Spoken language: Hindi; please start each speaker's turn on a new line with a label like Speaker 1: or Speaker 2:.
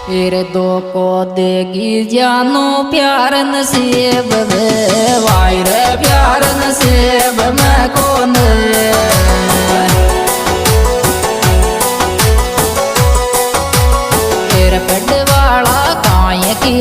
Speaker 1: फिर दो को देगी जानो प्यार नसीब वे वाई रे प्यार नसीब में कौन फिर पेड़ वाला काए की